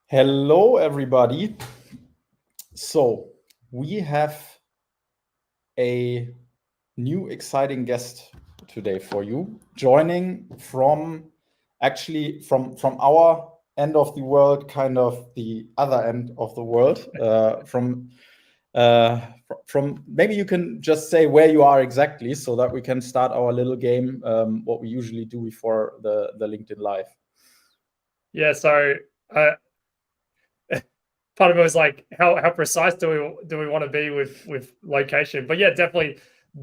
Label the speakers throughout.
Speaker 1: Hello, everybody. So we have a new exciting guest today for you, joining from our end of the world, kind of the other end of the world. From maybe you can just say where you are exactly, so that we can start our little game, what we usually do before the LinkedIn Live.
Speaker 2: Yeah, so part of it was like how precise do we want to be with location? But yeah, definitely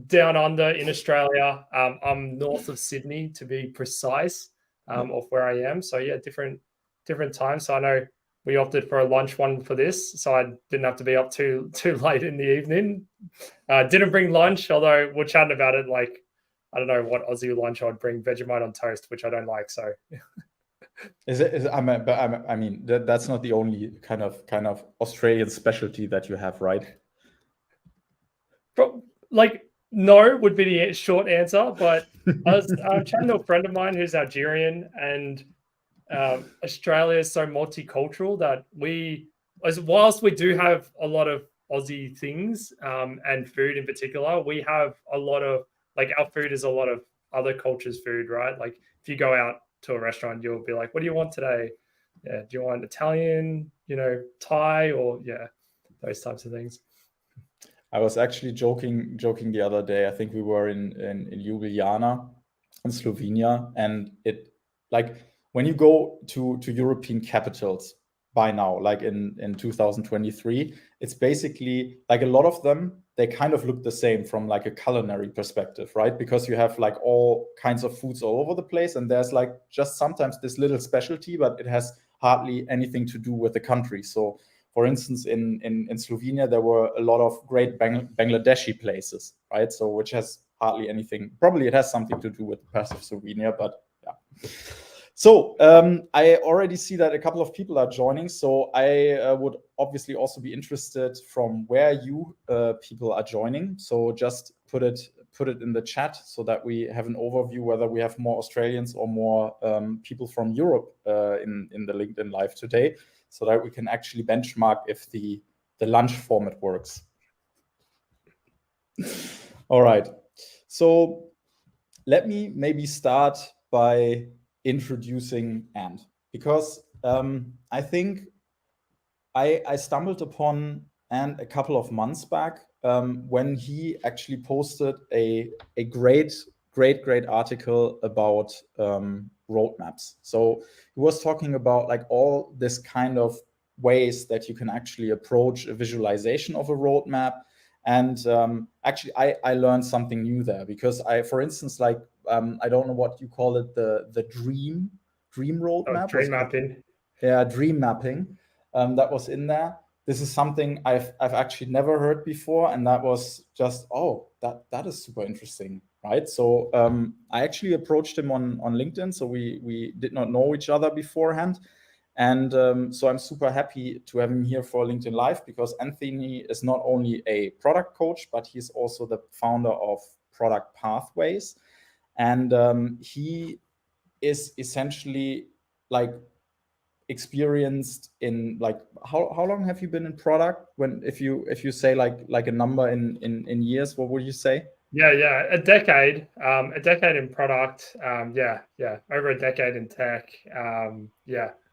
Speaker 2: down under in Australia. I'm north of Sydney to be precise, of where I am. So yeah, different times. So I know we opted for a lunch one for this, so I didn't have to be up too late in the evening. Didn't bring lunch, although we're chatting about it. Like I don't know what Aussie lunch I'd bring: Vegemite on toast, which I don't like. So.
Speaker 1: I mean, that's not the only kind of Australian specialty that you have, right?
Speaker 2: Like, no would be the short answer, but I was chatting to a friend of mine who's Algerian, and Australia is so multicultural that whilst we do have a lot of Aussie things and food in particular, we have a lot of, like, our food is a lot of other cultures' food, right? Like, if you go out to a restaurant, you'll be like, what do you want today? Yeah, do you want Italian, Thai, or those types of things.
Speaker 1: I was actually joking the other day. I think we were in Ljubljana in Slovenia, and it, like, when you go to European capitals by now, like in 2023, it's basically like a lot of them, they kind of look the same from like a culinary perspective, right? Because you have like all kinds of foods all over the place, and there's like just sometimes this little specialty, but it has hardly anything to do with the country. So for instance, in Slovenia, there were a lot of great Bangladeshi places, right? So which has hardly anything, probably it has something to do with the past of Slovenia, but yeah. So I already see that a couple of people are joining. So I would obviously also be interested from where you people are joining. So just put it in the chat so that we have an overview whether we have more Australians or more people from Europe in the LinkedIn Live today, so that we can actually benchmark if the lunch format works. All right. So let me maybe start by introducing Ant, because I think I stumbled upon Ant a couple of months back when he actually posted a great article about roadmaps. So he was talking about like all this kind of ways that you can actually approach a visualization of a roadmap. And actually, I learned something new there, because for instance, like I don't know what you call it, the dream roadmap.
Speaker 2: Dream mapping.
Speaker 1: Yeah, dream mapping. That was in there. This is something I've actually never heard before, and that was just, oh, that is super interesting, right? So I actually approached him on LinkedIn, so we did not know each other beforehand. And so I'm super happy to have him here for LinkedIn Live, because Anthony is not only a product coach, but he's also the founder of Product Pathways. And he is essentially like experienced in, like, how long have you been in product? When if you say like a number in years, what would you say?
Speaker 2: Yeah, a decade in product. Over a decade in tech. I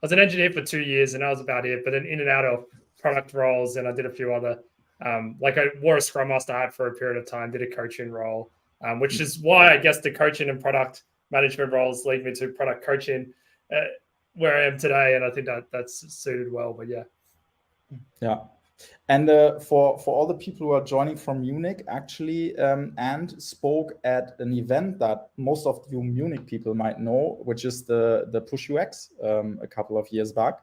Speaker 2: was an engineer for 2 years, and that was about it. But then in and out of product roles, and I did a few other. Like I wore a Scrum Master hat for a period of time. Did a coaching role, which is why I guess the coaching and product management roles lead me to product coaching, where I am today. And I think that's suited well. But
Speaker 1: yeah. And for all the people who are joining from Munich, actually, and spoke at an event that most of you Munich people might know, which is the Push UX a couple of years back.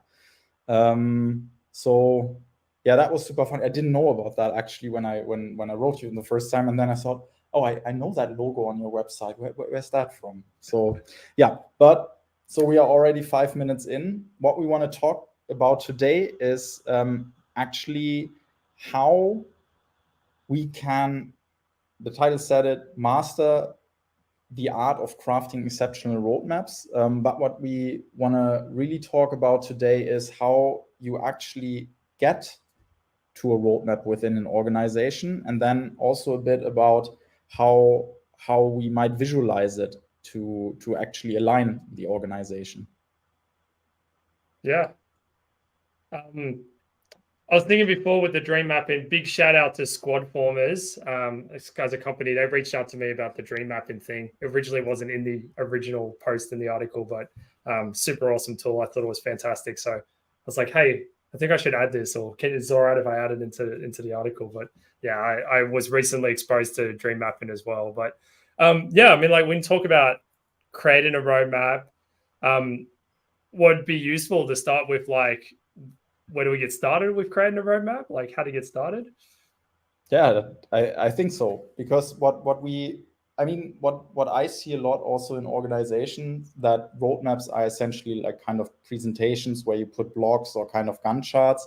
Speaker 1: So yeah, that was super fun. I didn't know about that actually when I wrote you the first time, and then I thought, oh, I know that logo on your website. Where's that from? So yeah, but so we are already 5 minutes in. What we want to talk about today is actually how we can, the title said it, master the art of crafting exceptional roadmaps. But what we want to really talk about today is how you actually get to a roadmap within an organization, and then also a bit about how we might visualize it to actually align the organization.
Speaker 2: Yeah. I was thinking before with the dream mapping, big shout out to Squad Formers. This guy's a company, they reached out to me about the dream mapping thing. It originally wasn't in the original post in the article, but super awesome tool. I thought it was fantastic. So I was like, hey, I think I should add this, or it's all right if I add it into the article. But yeah, I was recently exposed to dream mapping as well. But yeah, I mean, like when you talk about creating a roadmap, would be useful to start with, like, where do we get started with creating a roadmap? Like how to get started?
Speaker 1: Yeah, I think so. Because what I see a lot also in organizations, that roadmaps are essentially like kind of presentations where you put blocks or kind of Gantt charts.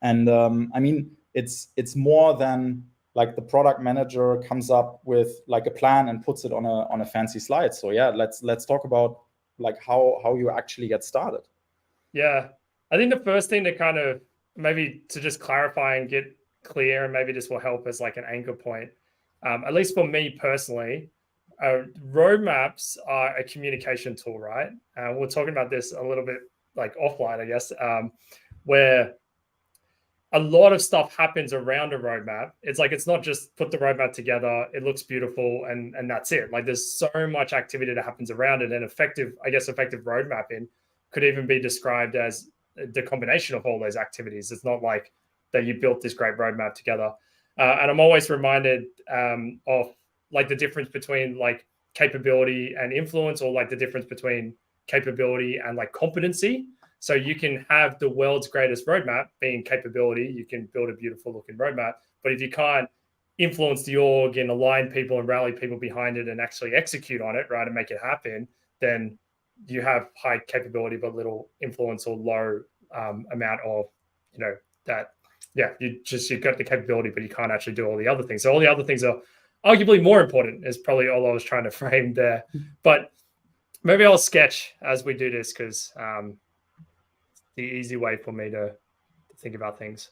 Speaker 1: And I mean, it's more than like the product manager comes up with like a plan and puts it on a fancy slide. So yeah, let's talk about like how you actually get started.
Speaker 2: Yeah. I think the first thing to kind of maybe to just clarify and get clear, and maybe this will help as like an anchor point, at least for me personally, roadmaps are a communication tool, right? We're talking about this a little bit like offline, I guess, where a lot of stuff happens around a roadmap. It's like, it's not just put the roadmap together, it looks beautiful, and that's it. Like there's so much activity that happens around it, and effective road mapping could even be described as the combination of all those activities. It's not like that you built this great roadmap together. And I'm always reminded of like the difference between like capability and influence, or like the difference between capability and like competency. So you can have the world's greatest roadmap being capability. You can build a beautiful looking roadmap, but if you can't influence the org and align people and rally people behind it and actually execute on it, right, and make it happen, then you have high capability but little influence, or low amount of, you know, that, yeah, you've got the capability, but you can't actually do all the other things. So all the other things are arguably more important, is probably all I was trying to frame there. But maybe I'll sketch as we do this, because the easy way for me to think about things.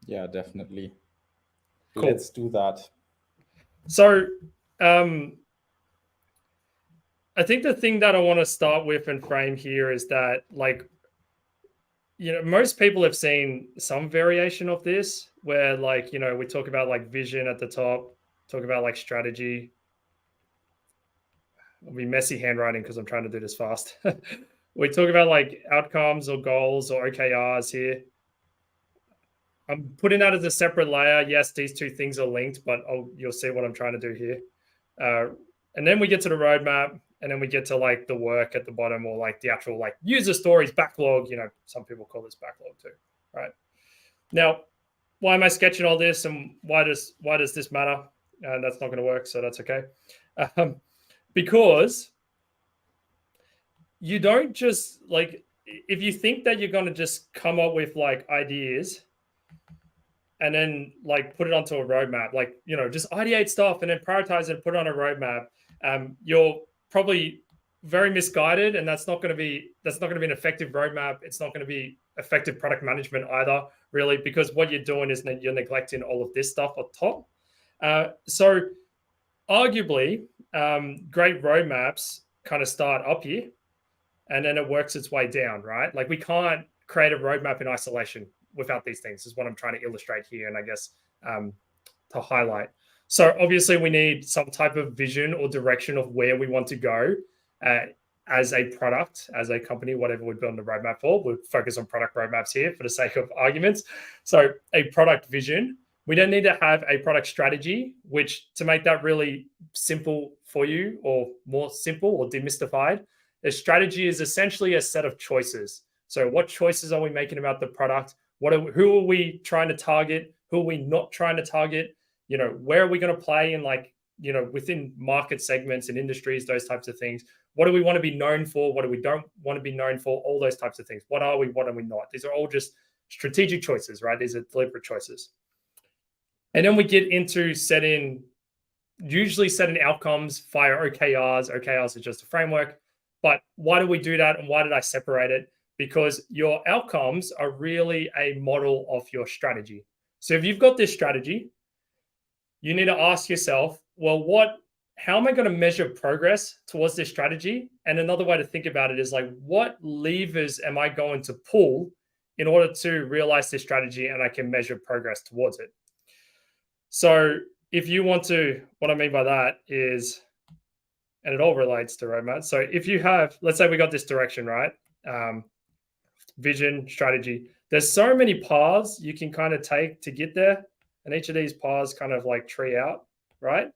Speaker 1: Yeah, definitely.
Speaker 2: Cool.
Speaker 1: Let's do that.
Speaker 2: So I think the thing that I want to start with and frame here is that, like, you know, most people have seen some variation of this, where, like, you know, we talk about like vision at the top, talk about like strategy. It'll be messy handwriting because I'm trying to do this fast. We talk about like outcomes or goals or OKRs here. I'm putting that as a separate layer. Yes, these two things are linked, but you'll see what I'm trying to do here. And then we get to the roadmap, and then we get to like the work at the bottom, or like the actual like user stories backlog. You know, some people call this backlog too, right? Now, why am I sketching all this, and why does this matter? That's not going to work, so that's okay. Because you don't just like, if you think that you're going to just come up with like ideas and then like put it onto a roadmap, like, you know, just ideate stuff and then prioritize it and put it on a roadmap, you're probably very misguided, and that's not going to be an effective roadmap. It's not going to be effective product management either, really, because what you're doing is you're neglecting all of this stuff up top. So arguably, great roadmaps kind of start up here, and then it works its way down, right? Like we can't create a roadmap in isolation without these things, is what I'm trying to illustrate here, and I guess to highlight. So obviously we need some type of vision or direction of where we want to go as a product, as a company, whatever we're building the roadmap for. We'll focus on product roadmaps here for the sake of arguments. So a product vision. We then need to have a product strategy, which, to make that really simple for you, or more simple or demystified, the strategy is essentially a set of choices. So what choices are we making about the product? Who are we trying to target? Who are we not trying to target? You know, where are we going to play in, like, you know, within market segments and industries, those types of things. What do we want to be known for? What do we don't want to be known for? All those types of things. What are we? What are we not? These are all just strategic choices, right? These are deliberate choices. And then we get into setting usually setting outcomes via OKRs. OKRs are just a framework. But why do we do that? And why did I separate it? Because your outcomes are really a model of your strategy. So if you've got this strategy, you need to ask yourself, well, how am I going to measure progress towards this strategy? And another way to think about it is like, what levers am I going to pull in order to realize this strategy and I can measure progress towards it? So if you want to, what I mean by that is, and it all relates to roadmap. So if you have, let's say we got this direction, right? Vision, strategy. There's so many paths you can kind of take to get there. And each of these paths kind of like tree out, right?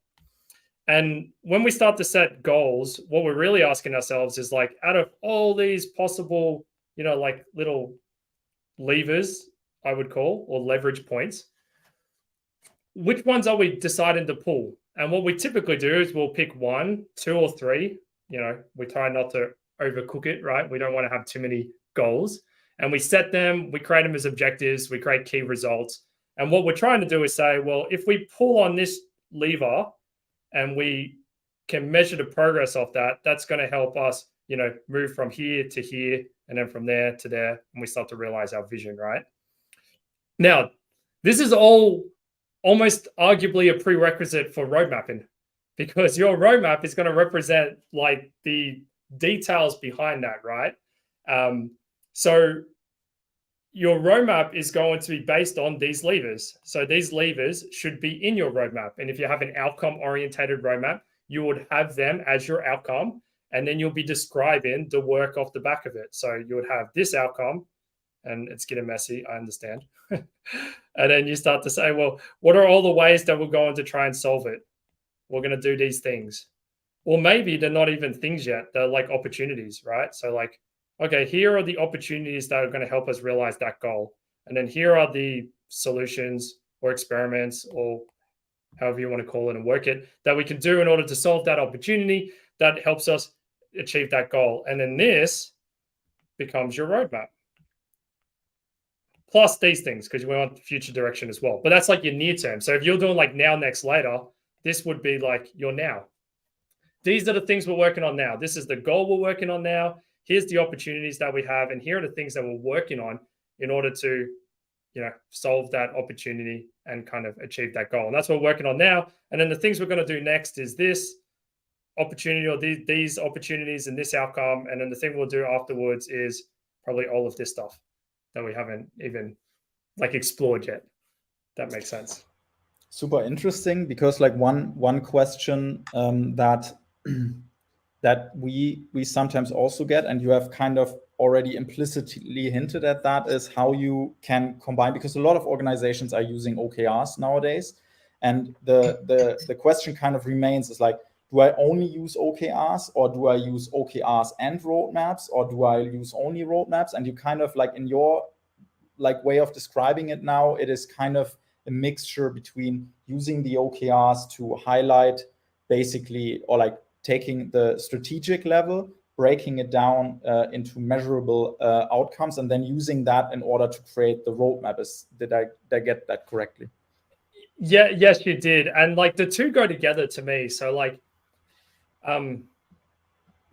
Speaker 2: And when we start to set goals, what we're really asking ourselves is like, out of all these possible, like little levers, I would call, or leverage points, which ones are we deciding to pull? And what we typically do is we'll pick 1, 2, or 3. We try not to overcook it, right? We don't want to have too many goals. And we set them, we create them as objectives, we create key results. And what we're trying to do is say, well, if we pull on this lever and we can measure the progress of that, that's going to help us, move from here to here, and then from there to there, and we start to realize our vision, right? Now, this is all almost arguably a prerequisite for road mapping, because your roadmap is going to represent like the details behind that, right? So your roadmap is going to be based on these levers. So these levers should be in your roadmap. And if you have an outcome-orientated roadmap, you would have them as your outcome, and then you'll be describing the work off the back of it. So you would have this outcome, and it's getting messy, I understand. And then you start to say, well, what are all the ways that we're going to try and solve it? We're going to do these things. Or maybe they're not even things yet. They're like opportunities, right? So like, okay, here are the opportunities that are going to help us realize that goal. And then here are the solutions or experiments or however you want to call it and work it that we can do in order to solve that opportunity that helps us achieve that goal. And then this becomes your roadmap. Plus these things, because we want future direction as well. But that's like your near term. So if you're doing like now, next, later, this would be like your now. These are the things we're working on now. This is the goal we're working on now. Here's the opportunities that we have. And here are the things that we're working on in order to, solve that opportunity and kind of achieve that goal. And that's what we're working on now. And then the things we're going to do next is this opportunity or these opportunities and this outcome. And then the thing we'll do afterwards is probably all of this stuff that we haven't even like explored yet. That makes sense.
Speaker 1: Super interesting, because like one question that that we sometimes also get, and you have kind of already implicitly hinted at that, is how you can combine, because a lot of organizations are using OKRs nowadays, and the question kind of remains is like, do I only use OKRs, or do I use OKRs and roadmaps, or do I use only roadmaps? And you kind of like in your like way of describing it now, it is kind of a mixture between using the OKRs to highlight basically, or like taking the strategic level, breaking it down into measurable outcomes, and then using that in order to create the roadmap. Did I get that correctly?
Speaker 2: Yeah, yes, you did. And like the two go together to me. So like,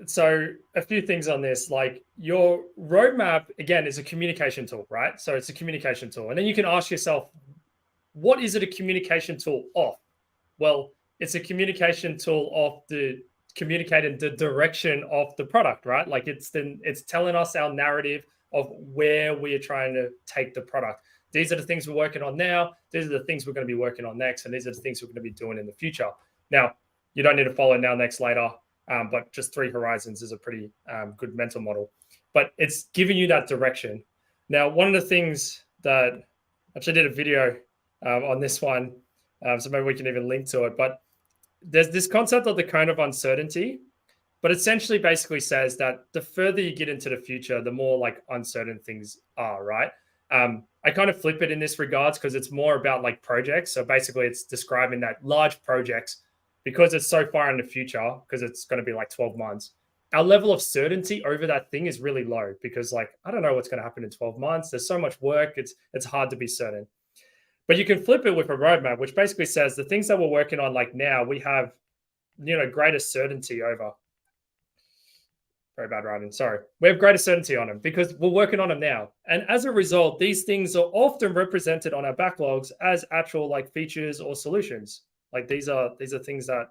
Speaker 2: so a few things on this, like your roadmap, again, is a communication tool, right? So it's a communication tool. And then you can ask yourself, what is it a communication tool of? Well, it's a communication tool of the communicating the direction of the product, right? Like it's telling us our narrative of where we are trying to take the product. These are the things we're working on now. These are the things we're going to be working on next. And these are the things we're going to be doing in the future. Now, you don't need to follow now, next, later, but just 3 horizons is a pretty good mental model. But it's giving you that direction. Now, one of the things that actually did a video on this one, so maybe we can even link to it, but there's this concept of the cone of uncertainty, but essentially basically says that the further you get into the future, the more like uncertain things are, right? I kind of flip it in this regards because it's more about like projects. So basically it's describing that large projects, because it's so far in the future, because it's going to be like 12 months, our level of certainty over that thing is really low, because like, I don't know what's going to happen in 12 months. There's so much work. It's hard to be certain. But you can flip it with a roadmap, which basically says the things that we're working on, like now, we have, greater certainty over. Very bad writing. Sorry. We have greater certainty on them because we're working on them now. And as a result, these things are often represented on our backlogs as actual like features or solutions. Like these are things that,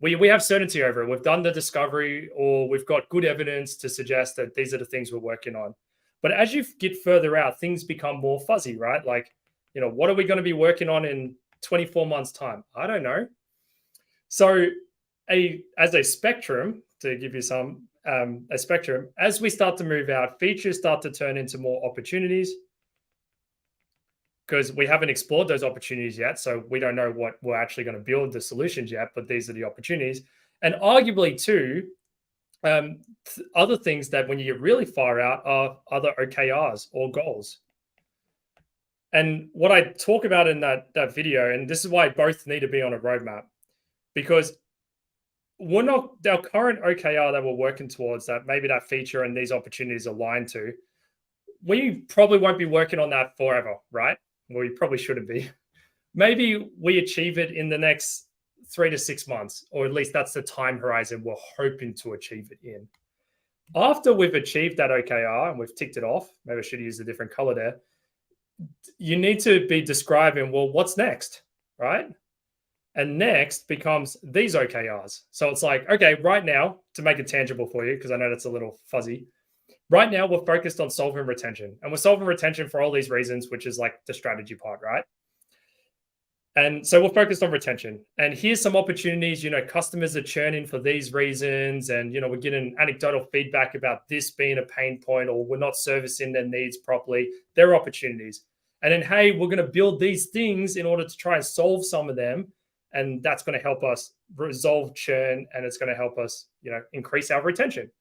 Speaker 2: we have certainty over it. We've done the discovery, or we've got good evidence to suggest that these are the things we're working on. But as you get further out, things become more fuzzy, right? Like, what are we going to be working on in 24 months' time? I don't know. So as a spectrum, to give you some a spectrum, as we start to move out, features start to turn into more opportunities because we haven't explored those opportunities yet. So we don't know what we're actually going to build the solutions yet, but these are the opportunities. And arguably too, other things that when you get really far out are other OKRs or goals. And what I talk about in that video, and this is why both need to be on a roadmap, because we're not, our current OKR that we're working towards, that maybe that feature and these opportunities align to, we probably won't be working on that forever, right? Well, we probably shouldn't be. Maybe we achieve it in the next 3 to 6 months, or at least that's the time horizon we're hoping to achieve it in. After we've achieved that OKR and we've ticked it off, maybe I should use a different color there, you need to be describing, well, what's next, right? And next becomes these OKRs. So it's like, okay, right now, to make it tangible for you, because I know that's a little fuzzy, right now we're focused on solving retention. And we're solving retention for all these reasons, which is like the strategy part, right? And so we're focused on retention. And here's some opportunities, customers are churning for these reasons. And, we're getting anecdotal feedback about this being a pain point, or we're not servicing their needs properly. There are opportunities. And then, hey, we're going to build these things in order to try and solve some of them. And that's going to help us resolve churn, and it's going to help us, increase our retention,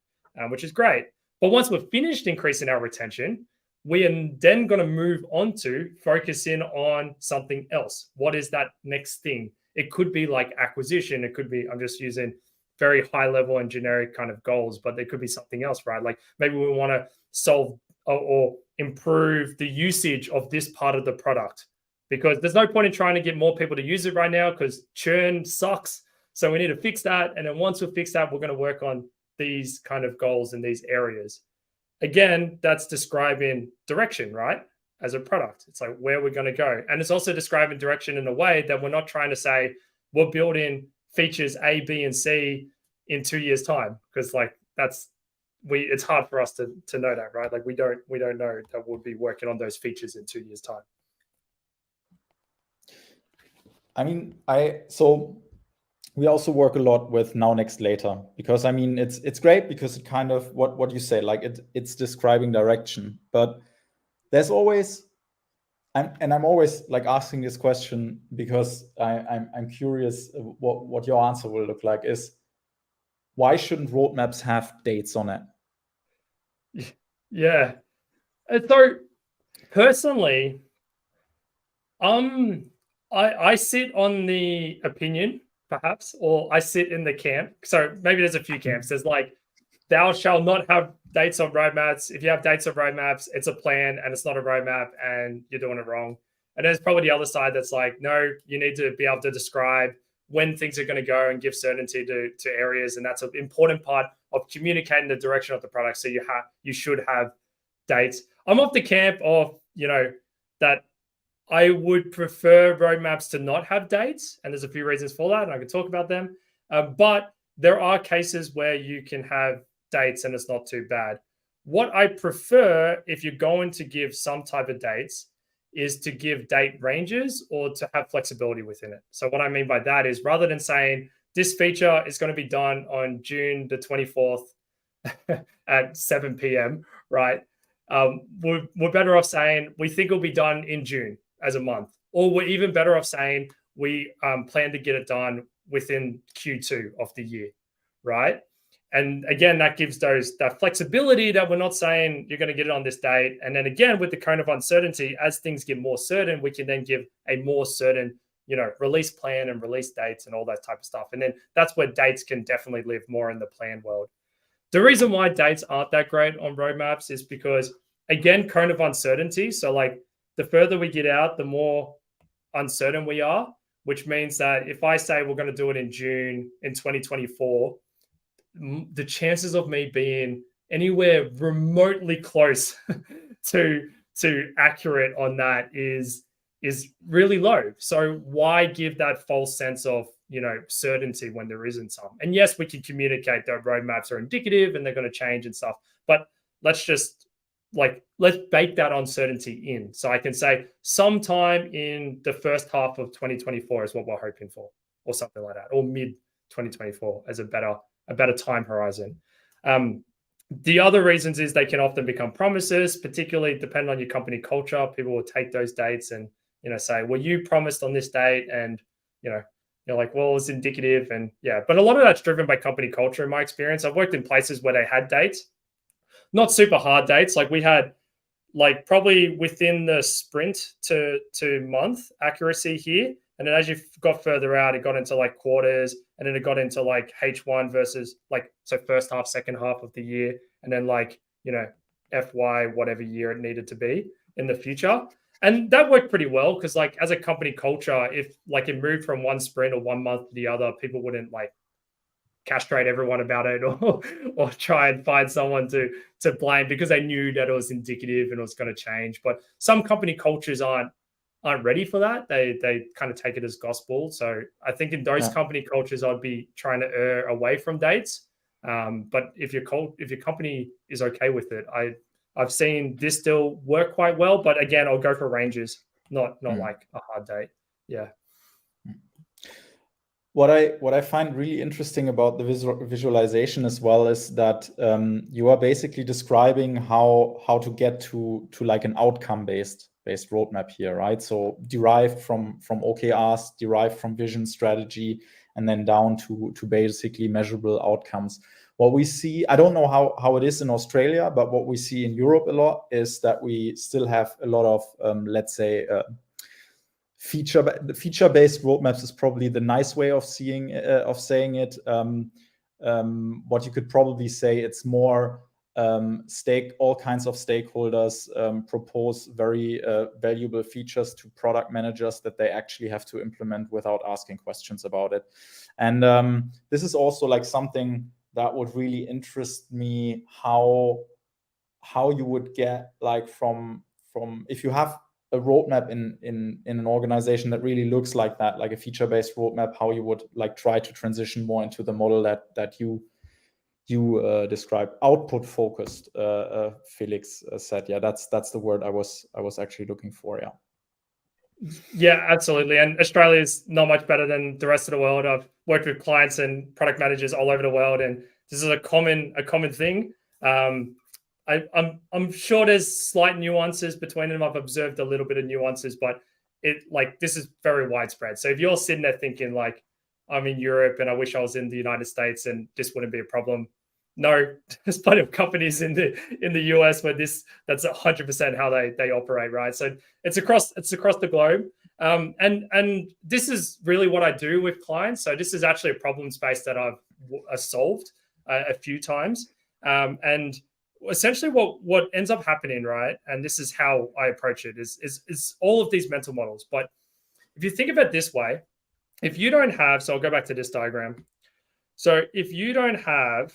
Speaker 2: which is great. But once we've finished increasing our retention, we are then going to move on to focusing on something else. What is that next thing? It could be like acquisition. It could be, I'm just using very high level and generic kind of goals, but there could be something else, right? Like maybe we want to solve or improve the usage of this part of the product, because there's no point in trying to get more people to use it right now because churn sucks. So we need to fix that. And then once we fix that, we're going to work on these kind of goals in these areas. Again, that's describing direction, right? As a product, it's like where we're going to go. And it's also describing direction in a way that we're not trying to say we're building features A, B, and C in 2 years' time, because like it's hard for us to know that, right? Like we don't know that we'll be working on those features in 2 years' time.
Speaker 1: I mean, so we also work a lot with now, next, later, because I mean, it's great because it kind of what you say, like it's describing direction, but there's always, I'm always like asking this question because I'm curious what your answer will look like is, why shouldn't roadmaps have dates on it?
Speaker 2: Yeah. So personally, I sit on the opinion, perhaps, or I sit in the camp. So maybe there's a few camps. There's like, thou shalt not have dates on roadmaps. If you have dates on roadmaps, it's a plan and it's not a roadmap and you're doing it wrong. And there's probably the other side that's like, no, you need to be able to describe when things are going to go and give certainty to areas. And that's an important part of communicating the direction of the product. So you should have dates. I'm of the camp of, that I would prefer roadmaps to not have dates. And there's a few reasons for that, and I can talk about them. But there are cases where you can have dates and it's not too bad. What I prefer, if you're going to give some type of dates, is to give date ranges or to have flexibility within it. So what I mean by that is, rather than saying this feature is going to be done on June the 24th at 7 p.m., right? We're better off saying we think it'll be done in June as a month, or we're even better off saying we plan to get it done within Q2 of the year, right? And again, that gives that flexibility that we're not saying you're going to get it on this date. And then again, with the cone of uncertainty, as things get more certain, we can then give a more certain, release plan and release dates and all that type of stuff. And then that's where dates can definitely live more in the plan world. The reason why dates aren't that great on roadmaps is because, again, cone of uncertainty. So like the further we get out, the more uncertain we are, which means that if I say we're going to do it in June in 2024, the chances of me being anywhere remotely close to accurate on that is really low. So why give that false sense of, certainty when there isn't some? And yes, we can communicate that roadmaps are indicative and they're going to change and stuff, but let's bake that uncertainty in. So I can say sometime in the first half of 2024 is what we're hoping for, or something like that, or mid 2024 as a better time horizon. The other reasons is they can often become promises, particularly depending on your company culture. People will take those dates and, say, well, you promised on this date, and, you're like, well, it's indicative. And yeah, but a lot of that's driven by company culture in my experience. I've worked in places where they had dates, not super hard dates. Like we had probably within the sprint to month accuracy here. And then as you got further out, it got into quarters, and then it got into H1 versus so first half, second half of the year, and then FY, whatever year it needed to be in the future. And that worked pretty well because as a company culture, if it moved from one sprint or 1 month to the other, people wouldn't castrate everyone about it or try and find someone to blame because they knew that it was indicative and it was going to change. But some company cultures aren't ready for that. They kind of take it as gospel. So I think in those company cultures, I'd be trying to err away from dates. But if your company is okay with it, I've seen this still work quite well. But again, I'll go for ranges, not like a hard date. Yeah.
Speaker 1: What I find really interesting about the visualization as well is that you are basically describing how to get to an outcome based roadmap here, right? So derived from OKRs, derived from vision, strategy, and then down to basically measurable outcomes. What we see, I don't know how it is in Australia, but what we see in Europe a lot is that we still have a lot of let's say feature-based roadmaps is probably the nice way of saying it. What you could probably say, it's more all kinds of stakeholders propose very valuable features to product managers that they actually have to implement without asking questions about it. And this is also something that would really interest me, how you would get from if you have a roadmap in an organization that really looks like that, like a feature-based roadmap, how you would try to transition more into the model that you described, output focused. Felix said, yeah, that's the word I was actually looking for.
Speaker 2: Yeah, absolutely. And Australia is not much better than the rest of the world. I've worked with clients and product managers all over the world, and this is a common thing. I'm sure there's slight nuances between them. I've observed a little bit of nuances, but this is very widespread. So if you're sitting there thinking I'm in Europe and I wish I was in the United States and this wouldn't be a problem, no, there's plenty of companies in the US where that's 100% how they operate, right? So it's across the globe. And this is really what I do with clients. So this is actually a problem space that I've solved a few times. And essentially what ends up happening, right? And this is how I approach it is all of these mental models. But if you think of it this way, if you don't have, so I'll go back to this diagram. So if you don't have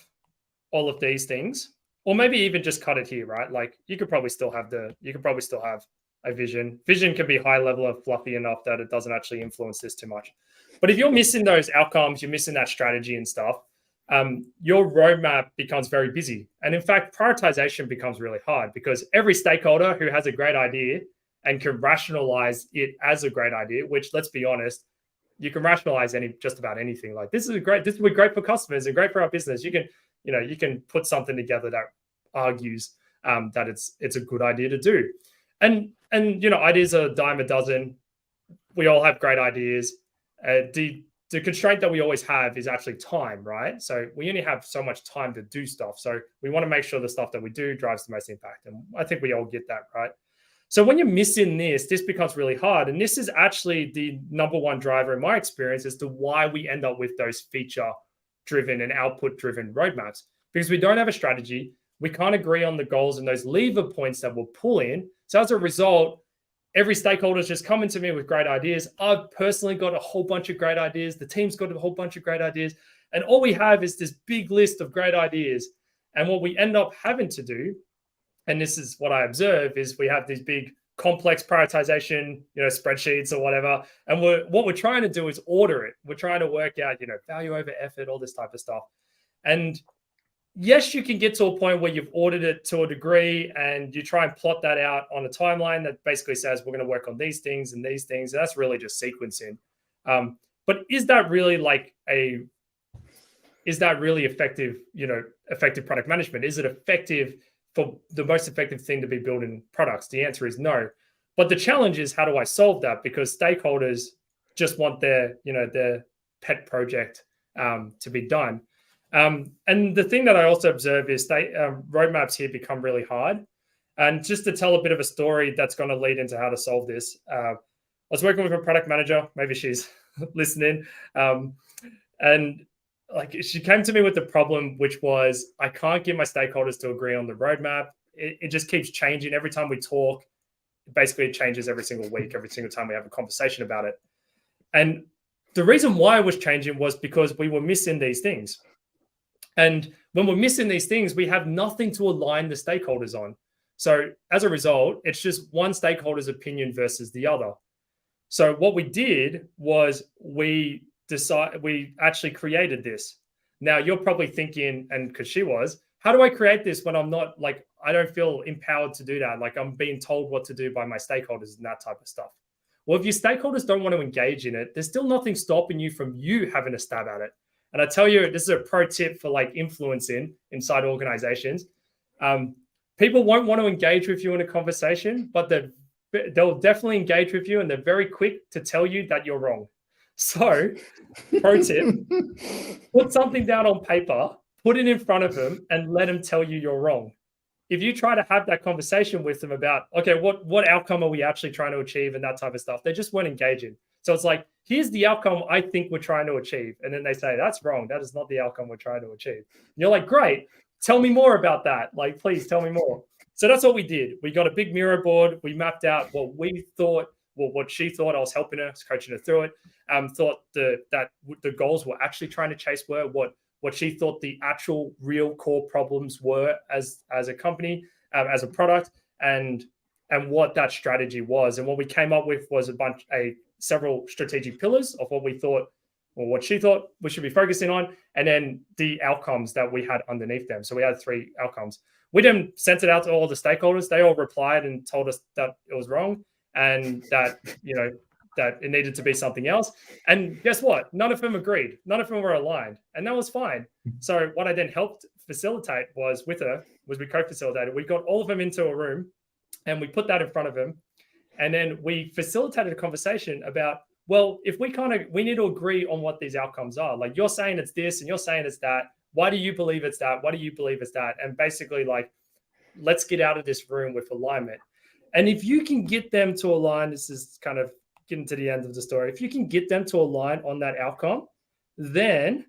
Speaker 2: all of these things, or maybe even just cut it here, right? You could probably still have a vision. Vision can be high level of fluffy enough that it doesn't actually influence this too much. But if you're missing those outcomes, you're missing that strategy and stuff, your roadmap becomes very busy. And in fact, prioritization becomes really hard because every stakeholder who has a great idea and can rationalize it as a great idea, which, let's be honest, you can rationalize just about anything. This would be great for customers and great for our business. You can put something together that argues that it's a good idea to do. And ideas are a dime a dozen. We all have great ideas. The constraint that we always have is actually time, right? So we only have so much time to do stuff. So we want to make sure the stuff that we do drives the most impact. And I think we all get that, right? So when you're missing this becomes really hard. And this is actually the number one driver in my experience as to why we end up with those feature-driven and output-driven roadmaps. Because we don't have a strategy. We can't agree on the goals and those lever points that we'll pull in. So as a result, every stakeholder is just coming to me with great ideas. I've personally got a whole bunch of great ideas. The team's got a whole bunch of great ideas. And all we have is this big list of great ideas. And what we end up having to do, and this is what I observe, is we have these big complex prioritization, spreadsheets or whatever. And what we're trying to do is order it. We're trying to work out, value over effort, all this type of stuff. And yes, you can get to a point where you've ordered it to a degree and you try and plot that out on a timeline that basically says we're going to work on these things and these things. And that's really just sequencing. But is that really effective, effective product management? Is it effective for the most effective thing to be building products? The answer is no. But the challenge is, how do I solve that? Because stakeholders just want their pet project to be done. And the thing that I also observe is roadmaps here become really hard. And just to tell a bit of a story that's going to lead into how to solve this, I was working with a product manager, maybe she's listening, and she came to me with the problem, which was I can't get my stakeholders to agree on the roadmap. It just keeps changing every time we talk. Basically, it changes every single week, every single time we have a conversation about it. And the reason why it was changing was because we were missing these things. And when we're missing these things, we have nothing to align the stakeholders on. So as a result, it's just one stakeholder's opinion versus the other. So what we did was we actually created this. Now you're probably thinking, and because she was, how do I create this when I'm not I don't feel empowered to do that? I'm being told what to do by my stakeholders and that type of stuff. Well, if your stakeholders don't want to engage in it, there's still nothing stopping you from having a stab at it. And I tell you, this is a pro tip for influencing inside organizations. People won't want to engage with you in a conversation, but they'll definitely engage with you, and they're very quick to tell you that you're wrong. So, pro tip, put something down on paper, put it in front of them, and let them tell you you're wrong. If you try to have that conversation with them about, okay, what outcome are we actually trying to achieve and that type of stuff, they just weren't engaging. So it's here's the outcome I think we're trying to achieve. And then they say, that's wrong. That is not the outcome we're trying to achieve. And you're like, great, tell me more about that. Please tell me more. So that's what we did. We got a big Miro board. We mapped out what we thought, what she thought. I was helping her, coaching her through it. Thought that the goals we're actually trying to chase were, what she thought the actual real core problems were as a company, as a product, and what that strategy was. And what we came up with was several strategic pillars of what we thought, or what she thought we should be focusing on, and then the outcomes that we had underneath them. So we had 3 outcomes. We then sent it out to all the stakeholders. They all replied and told us that it was wrong and that, that it needed to be something else. And guess what? None of them agreed. None of them were aligned. And that was fine. So what I then helped facilitate was we co-facilitated. We got all of them into a room and we put that in front of them. And then we facilitated a conversation about, well, if we need to agree on what these outcomes are. You're saying it's this and you're saying it's that. Why do you believe it's that? Why do you believe it's that? And basically let's get out of this room with alignment. And if you can get them to align, this is kind of getting to the end of the story. If you can get them to align on that outcome, then,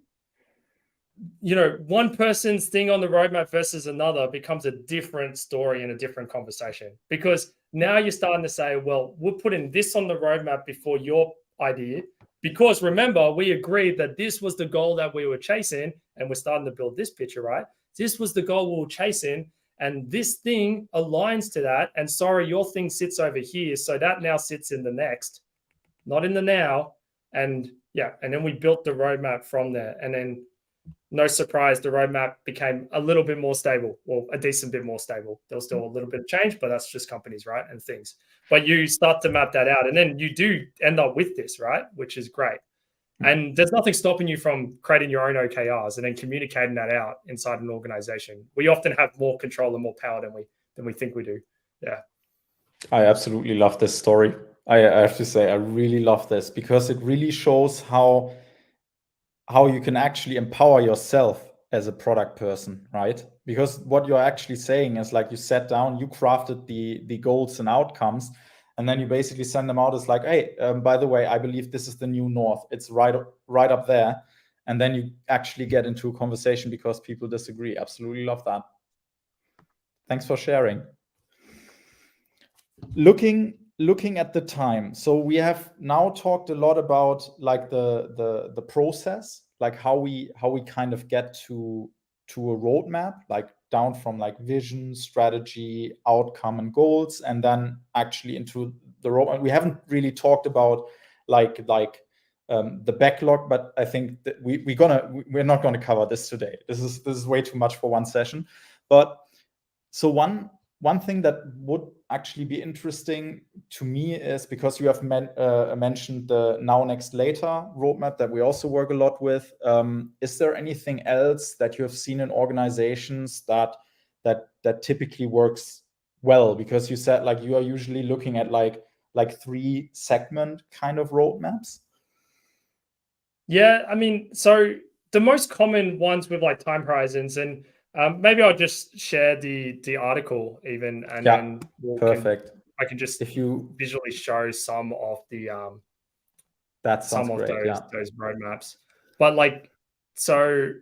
Speaker 2: one person's thing on the roadmap versus another becomes a different story and a different conversation. Because now you're starting to say, well, we're putting this on the roadmap before your idea. Because remember, we agreed that this was the goal that we were chasing, and we're starting to build this picture, right? This was the goal we were chasing, and this thing aligns to that. And sorry, your thing sits over here. So that now sits in the next, not in the now. And then we built the roadmap from there. And then, no surprise, the roadmap became a little bit more stable, or a decent bit more stable. There was still a little bit of change, but that's just companies, right? And things. But you start to map that out, and then you do end up with this, right? Which is great. And there's nothing stopping you from creating your own OKRs and then communicating that out inside an organization. We often have more control and more power than we think we do. Yeah.
Speaker 1: I absolutely love this story. I have to say, I really love this because it really shows how you can actually empower yourself as a product person, right? Because what you're actually saying is you sat down, you crafted the goals and outcomes, and then you basically send them out as hey, by the way, I believe this is the new north. It's right up there. And then you actually get into a conversation because people disagree. Absolutely love that. Thanks for sharing. Looking looking at the time, so we have now talked a lot about like the process, like how we kind of get to a roadmap, like down from like vision, strategy, outcome, and goals, and then actually into the roadmap. We haven't really talked about like the backlog, but I think that we're not gonna cover this today. This is way too much for one session. But so one thing that would actually be interesting to me is, because you have mentioned the now, next, later roadmap that we also work a lot with. Is there anything else that you have seen in organizations that typically works well? Because you said like you are usually looking at like 3 segment kind of roadmaps.
Speaker 2: Yeah, I mean, so the most common ones with like time horizons, and maybe I'll just share the article even, and
Speaker 1: Yeah,
Speaker 2: then
Speaker 1: perfect.
Speaker 2: I can just
Speaker 1: If you
Speaker 2: visually show some of the
Speaker 1: that
Speaker 2: some
Speaker 1: sounds
Speaker 2: of
Speaker 1: great. Yeah.
Speaker 2: those roadmaps. But like, so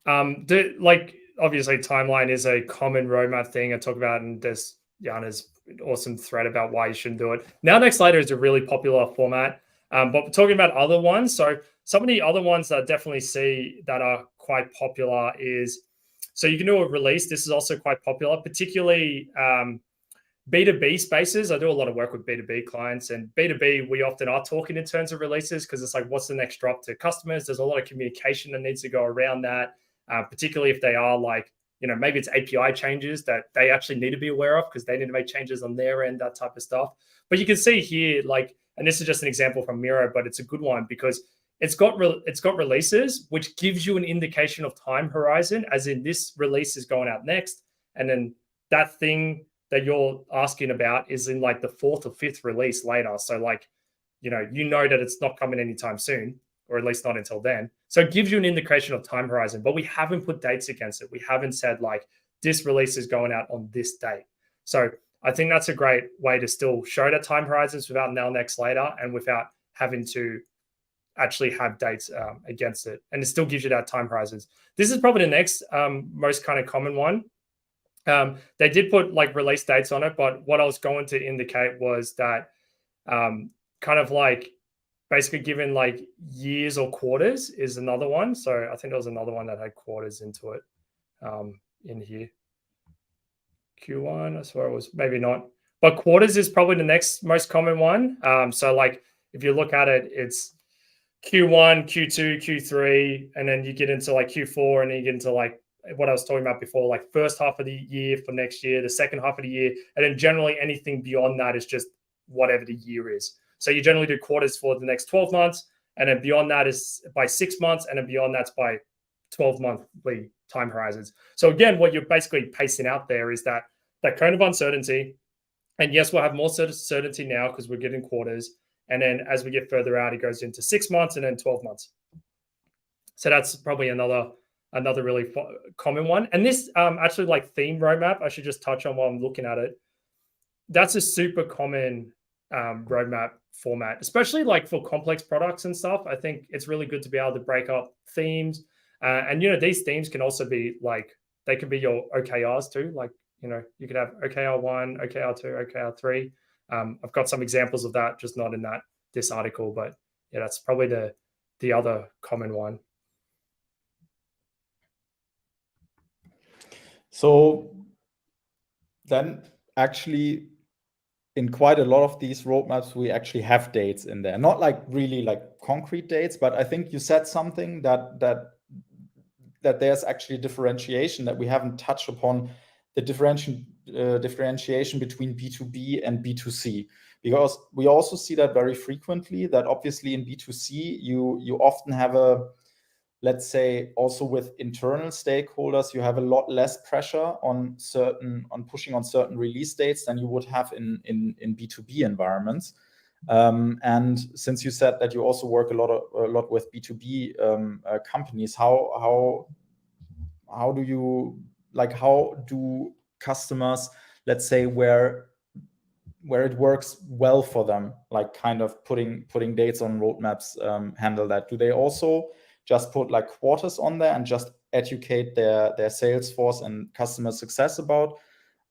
Speaker 2: the like obviously timeline is a common roadmap thing I talk about, and there's Jana's awesome thread about why you shouldn't do it. Now, next, later is a really popular format. But we're talking about other ones. So some of the other ones that I definitely see that are quite popular is, so you can do a release. This is also quite popular, particularly B2B spaces. I do a lot of work with B2B clients, and B2B, we often are talking in terms of releases, because it's like, what's the next drop to customers? There's a lot of communication that needs to go around that, particularly if they are like, maybe it's API changes that they actually need to be aware of because they need to make changes on their end, that type of stuff. But you can see here, like, and this is just an example from Miro, but it's a good one because it's got releases, which gives you an indication of time horizon, as in this release is going out next, and then that thing that you're asking about is in like the 4th or 5th release later. So like, you know that it's not coming anytime soon, or at least not until then. So it gives you an indication of time horizon, but we haven't put dates against it. We haven't said like this release is going out on this date. So I think that's a great way to still show that time horizons without now, next, later, and without having to actually have dates against it. And it still gives you that time horizons. This is probably the next most kind of common one. They did put like release dates on it, but what I was going to indicate was that kind of like basically given like years or quarters is another one. So I think there was another one that had quarters into it in here. Q1, I swear it was, maybe not. But quarters is probably the next most common one. So like if you look at it, it's Q1, Q2, Q3, and then you get into like Q4, and then you get into like what I was talking about before, like first half of the year for next year, the second half of the year, and then generally anything beyond that is just whatever the year is. So you generally do quarters for the next 12 months, and then beyond that is by 6 months, and then beyond that's by 12-monthly time horizons. So again, what you're basically pacing out there is that kind of uncertainty. And yes, we'll have more certainty now because we're getting quarters. And then as we get further out, it goes into 6 months and then 12 months. So that's probably another really common one. And this actually like theme roadmap, I should just touch on while I'm looking at it. That's a super common roadmap format, especially like for complex products and stuff. I think it's really good to be able to break up themes. And, these themes can also be like, they can be your OKRs too. Like, you could have OKR1, OKR2, OKR3. I've got some examples of that, just not in this article, but yeah, that's probably the other common one.
Speaker 1: So then actually in quite a lot of these roadmaps, we actually have dates in there, not like really like concrete dates, but I think you said something that there's actually differentiation that we haven't touched upon, the differentiation between B2B and B2C, because we also see that very frequently, that obviously in B2C, you often have let's say also with internal stakeholders, you have a lot less pressure on pushing on certain release dates than you would have in B2B environments. And since you said that you also work a lot with B2B companies, how do customers, let's say, where it works well for them, like kind of putting dates on roadmaps, handle that? Do they also just put like quarters on there and just educate their sales force and customer success about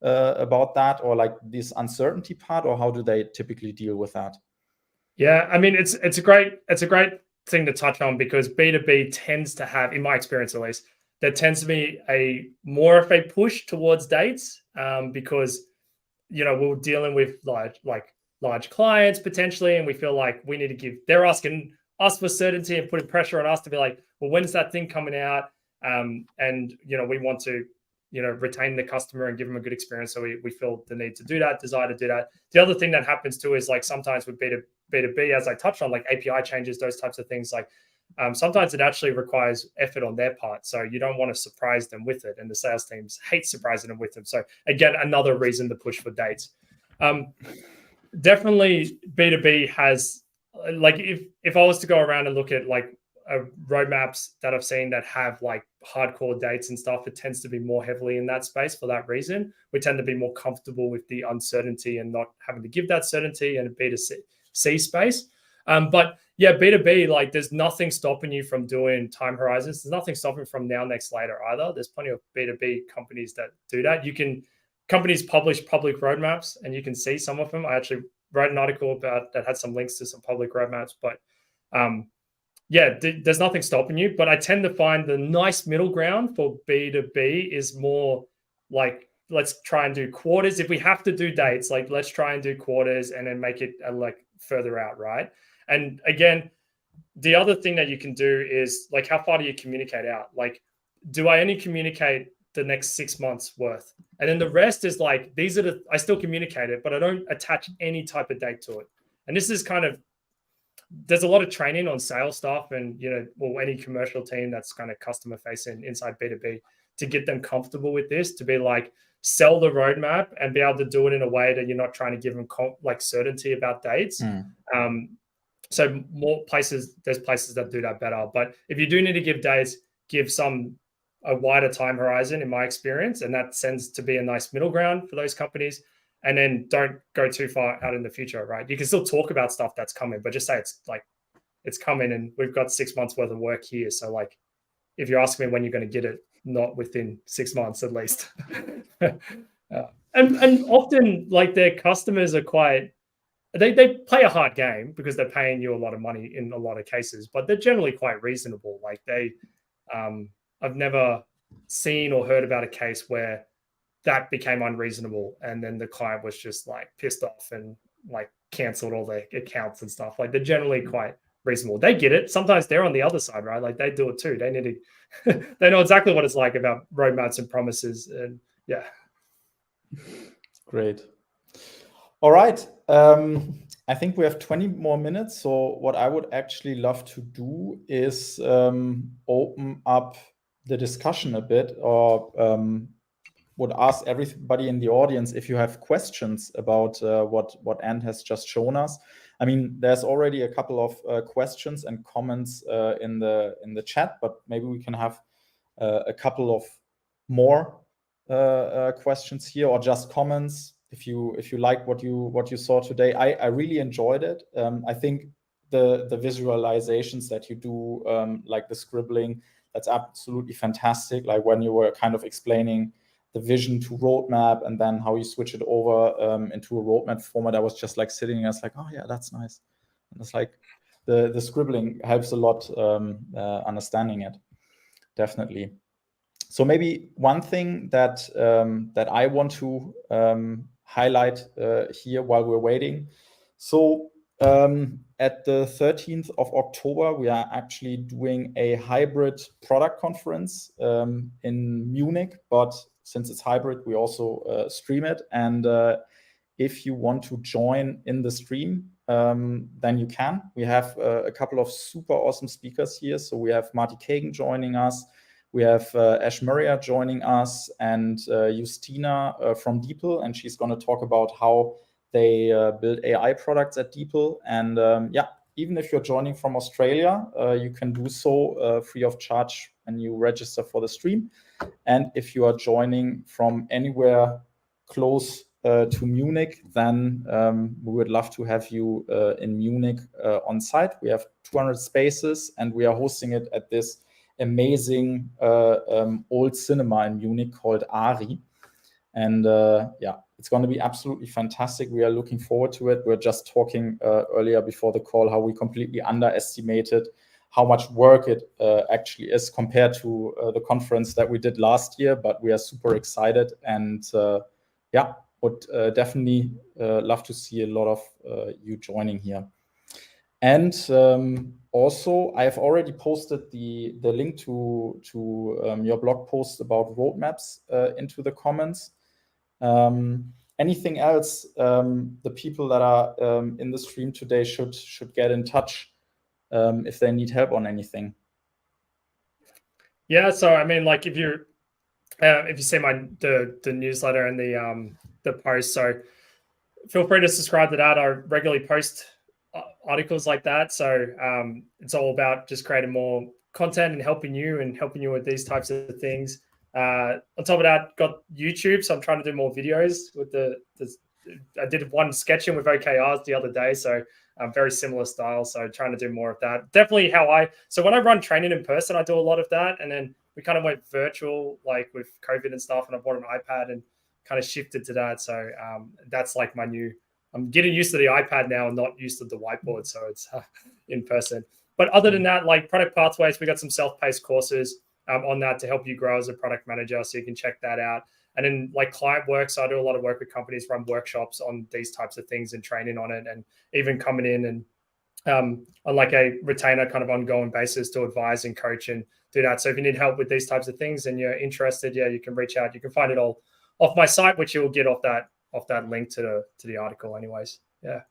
Speaker 1: about that, or like this uncertainty part, or how do they typically deal with that?
Speaker 2: Yeah, I mean, it's a great thing to touch on, because B2B tends to have, in my experience at least, there tends to be more of a push towards dates, because we're dealing with large clients potentially, and we feel like we need to they're asking us for certainty and putting pressure on us to be like, well, when's that thing coming out? And we want to retain the customer and give them a good experience, so we feel the need to do that, desire to do that. The other thing that happens too is, like, sometimes with B2B, as I touched on, like API changes, those types of things, like sometimes it actually requires effort on their part, so you don't want to surprise them with it, and the sales teams hate surprising them with them. So again, another reason to push for dates. Definitely B2B has, like, if I was to go around and look at like roadmaps that I've seen that have like hardcore dates and stuff, it tends to be more heavily in that space for that reason. We tend to be more comfortable with the uncertainty and not having to give that certainty in a B2C space. But yeah, B2B, like, there's nothing stopping you from doing time horizons. There's nothing stopping from now, next, later either. There's plenty of B2B companies that do that. Companies publish public roadmaps, and you can see some of them. I actually wrote an article about that had some links to some public roadmaps, but there's nothing stopping you. But I tend to find the nice middle ground for B2B is more like, let's try and do quarters. If we have to do dates, like, let's try and do quarters and then make it like further out, right? And again, the other thing that you can do is, like, how far do you communicate out? Like, do I only communicate the next 6 months worth? And then the rest is like, I still communicate it, but I don't attach any type of date to it. And this is there's a lot of training on sales stuff and, any commercial team that's kind of customer facing inside B2B, to get them comfortable with this, to be like, sell the roadmap and be able to do it in a way that you're not trying to give them certainty about dates. So there's places that do that better. But if you do need to give dates, give a wider time horizon, in my experience, and that tends to be a nice middle ground for those companies. And then don't go too far out in the future, right? You can still talk about stuff that's coming, but just say it's coming and we've got 6 months worth of work here. So, like, if you're asking me when you're going to get it, not within 6 months at least. And often, like, their customers are they play a hard game because they're paying you a lot of money in a lot of cases, but they're generally quite reasonable. Like, I've never seen or heard about a case where that became unreasonable and then the client was just like pissed off and like canceled all their accounts and stuff. Like, they're generally quite reasonable. They get it. Sometimes they're on the other side, right? Like, they do it too. They need to they know exactly what it's like about roadmaps and promises. And yeah.
Speaker 1: Great. All right. I think we have 20 more minutes. So what I would actually love to do is open up the discussion a bit, or would ask everybody in the audience if you have questions about what Ant has just shown us. I mean, there's already a couple of questions and comments in the chat, but maybe we can have a couple of more questions here, or just comments if you like what you saw today. I really enjoyed it. I think the visualizations that you do, like the scribbling, that's absolutely fantastic. Like, when you were kind of explaining the vision to roadmap and then how you switch it over into a roadmap format, I was just like sitting there, like, oh yeah, that's nice. And it's like the scribbling helps a lot understanding it, definitely. So maybe one thing that I want to highlight here while we're waiting. So at the 13th of October, we are actually doing a hybrid product conference in Munich, but since it's hybrid, we also stream it. And if you want to join in the stream, then you can. We have a couple of super awesome speakers here. So we have Marty Kagan joining us. We have Ash Murray joining us, and Justina from DeepL, and she's going to talk about how they build AI products at DeepL. And even if you're joining from Australia, you can do so free of charge when you register for the stream. And if you are joining from anywhere close to Munich, then we would love to have you in Munich on site. We have 200 spaces, and we are hosting it at this amazing old cinema in Munich called Ari. And yeah, it's going to be absolutely fantastic. We are looking forward to it. We're just talking earlier before the call how we completely underestimated how much work it actually is compared to the conference that we did last year. But we are super excited, and yeah, would definitely love to see a lot of you joining here. And also, I've already posted the link to your blog post about roadmaps into the comments. Anything else the people that are in the stream today should get in touch if they need help on anything?
Speaker 2: Yeah, so I mean, like if you see the newsletter and the post, so feel free to subscribe to that. I regularly post articles like that, so it's all about just creating more content and helping you with these types of things. On top of that, got YouTube, so I'm trying to do more videos with I did one sketching with OKRs the other day, so very similar style. So trying to do more of that. Definitely so when I run training in person, I do a lot of that, and then we kind of went virtual, like with COVID and stuff, and I bought an iPad and kind of shifted to that. So that's like I'm getting used to the iPad now and not used to the whiteboard, so it's in person. But other than that, like Product Pathways, we got some self-paced courses on that to help you grow as a product manager, so you can check that out. And then like client work, so I do a lot of work with companies, run workshops on these types of things and training on it, and even coming in and on like a retainer kind of ongoing basis to advise and coach and do that. So if you need help with these types of things and you're interested, yeah, you can reach out. You can find it all off my site, which you will get off that link to the article anyways. Yeah.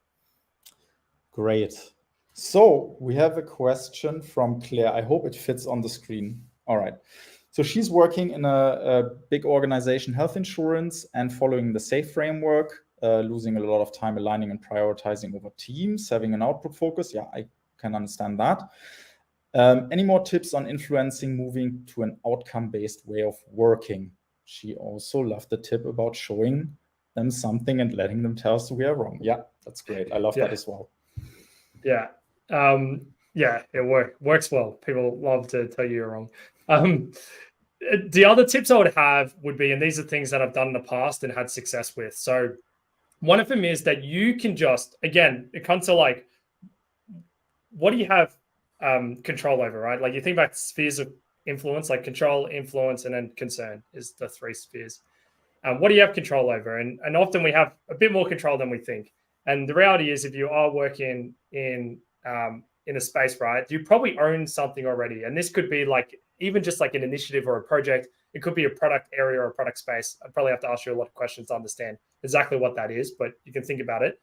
Speaker 1: Great. So we have a question from Claire. I hope it fits on the screen. All right. So she's working in a big organization, health insurance, and following the SAFE framework, losing a lot of time aligning and prioritizing over teams, having an output focus. Yeah, I can understand that. Any more tips on influencing moving to an outcome-based way of working? She also loved the tip about showing them something and letting them tell us we are wrong. Yeah, that's great. I love that as well.
Speaker 2: Yeah. Yeah, it works well. People love to tell you you're wrong. The other tips I would have would be, and these are things that I've done in the past and had success with. So one of them is that you can just, again, it comes to like, what do you have control over, right? Like you think about spheres of influence, like control, influence, and then concern is the three spheres. What do you have control over? And often we have a bit more control than we think. And the reality is, if you are working in a space, right, you probably own something already. And this could be like even just like an initiative or a project. It could be a product area or a product space. I'd probably have to ask you a lot of questions to understand exactly what that is, but you can think about it.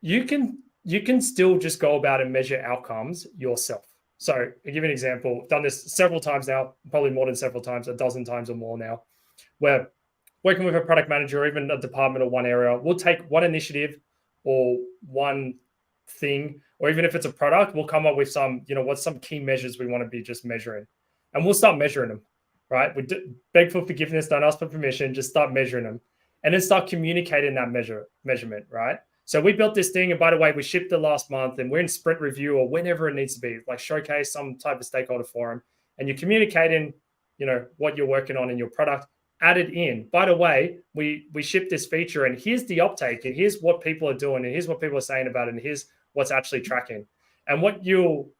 Speaker 2: You can still just go about and measure outcomes yourself. So I'll give you an example. I've done this several times now, probably more than several times, a dozen times or more now, where working with a product manager or even a department or one area, we'll take one initiative or one thing, or even if it's a product, we'll come up with some, what's some key measures we want to be just measuring. And we'll start measuring them, right? We beg for forgiveness, don't ask for permission, just start measuring them. And then start communicating that measurement, right? So we built this thing, and by the way, we shipped it last month, and we're in sprint review or whenever it needs to be, like showcase some type of stakeholder forum, and you're communicating, what you're working on in your product. Added in, by the way, we shipped this feature, and here's the uptake, and here's what people are doing, and here's what people are saying about it, and here's what's actually tracking. And what you'll